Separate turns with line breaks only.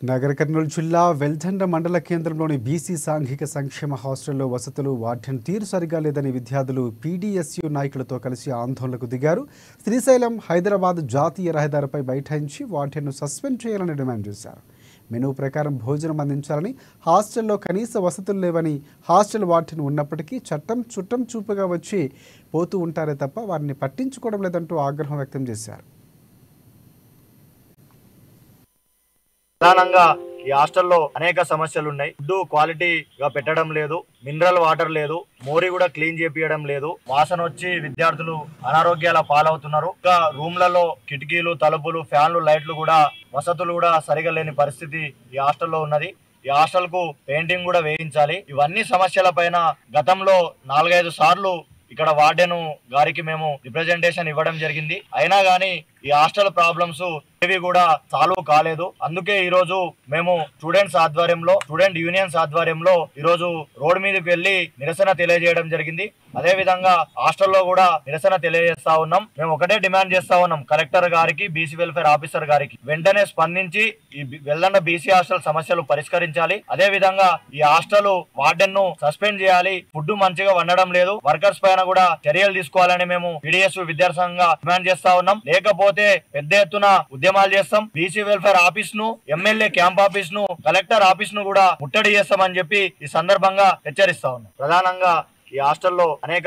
నగర కర్నూలు జిల్లా వెల్దండ మండల కేంద్రంలోని బీసీ సాంఘిక సంక్షేమ హాస్టల్లో వసతులు వార్డెన్ తీరు సరిగా లేదని విద్యార్థులు పీడీఎస్యూ నాయకులతో కలిసి ఆందోళనకు దిగారు. శ్రీశైలం హైదరాబాద్ జాతీయ రహదారిపై బైఠాయించి వార్డెన్ను సస్పెండ్ చేయాలని డిమాండ్ చేశారు. మెనూ ప్రకారం భోజనం అందించాలని, హాస్టల్లో కనీస వసతులు లేవని, హాస్టల్ వార్డెన్ ఉన్నప్పటికీ చుట్టం చూపుగా వచ్చి పోతూ ఉంటారే తప్ప వారిని పట్టించుకోవడం లేదంటూ ఆగ్రహం వ్యక్తం చేశారు.
ప్రధానంగా ఈ హాస్టల్లో అనేక సమస్యలు ఉన్నాయి. ఫుడ్ క్వాలిటీగా పెట్టడం లేదు, మినరల్ వాటర్ లేదు, మోరి కూడా క్లీన్ చేపియడం లేదు. వాసన వచ్చి విద్యార్థులు అనారోగ్యాల పాలవుతున్నారు. ఇంకా రూమ్లలో కిటికీలు, తలుపులు, ఫ్యాన్లు, లైట్లు కూడా వసతులు కూడా సరిగా లేని పరిస్థితి ఈ హాస్టల్లో ఉన్నది. ఈ హాస్టల్ కు పెయింటింగ్ కూడా వేయించాలి. ఇవన్నీ సమస్యల పైన గతంలో 4-5 సార్లు ఇక్కడ వార్డెన్ గారికి మేము రిప్రజెంటేషన్ ఇవ్వడం జరిగింది. అయినా గానీ ఈ హాస్టల్ ప్రాబ్లమ్స్ ఏవి కూడా సాల్వ్ కాలేదు. అందుకే ఈ రోజు మేము స్టూడెంట్ యూనియన్స్ ఆధ్వర్యంలో ఈ రోజు రోడ్ మీదకి వెళ్లి నిరసన తెలియజేయడం జరిగింది. అదే విధంగా హాస్టల్లో కూడా నిరసన తెలియజేస్తా ఉన్నాం. మేము ఒకటే డిమాండ్ చేస్తా ఉన్నాం, కలెక్టర్ గారికి, బీసీ వెల్ఫేర్ ఆఫీసర్ గారికి వెంటనే స్పందించి ఈ వెల్లండ బీసీ హాస్టల్ సమస్యలు పరిష్కరించాలి. అదే విధంగా ఈ హాస్టల్ వార్డెన్ ను సస్పెండ్ చేయాలి. ఫుడ్ మంచిగా వండడం లేదు. వర్కర్స్ పైన కూడా చర్యలు తీసుకోవాలని మేము పీడీఎస్ విద్యార్థంగా డిమాండ్ చేస్తా ఉన్నాం. లేకపోతే పెద్ద ఎత్తున ఉద్యమాలు చేస్తాం. బీసీ వెల్ఫేర్ ఆఫీస్ ను, ఎమ్మెల్యే క్యాంప్ ఆఫీస్ ను, కలెక్టర్ ఆఫీస్ ను కూడా ముట్టడి చేస్తామని చెప్పి ఈ సందర్భంగా హెచ్చరిస్తా ఉన్నాం. ప్రధానంగా ఈ హాస్టల్లో అనేక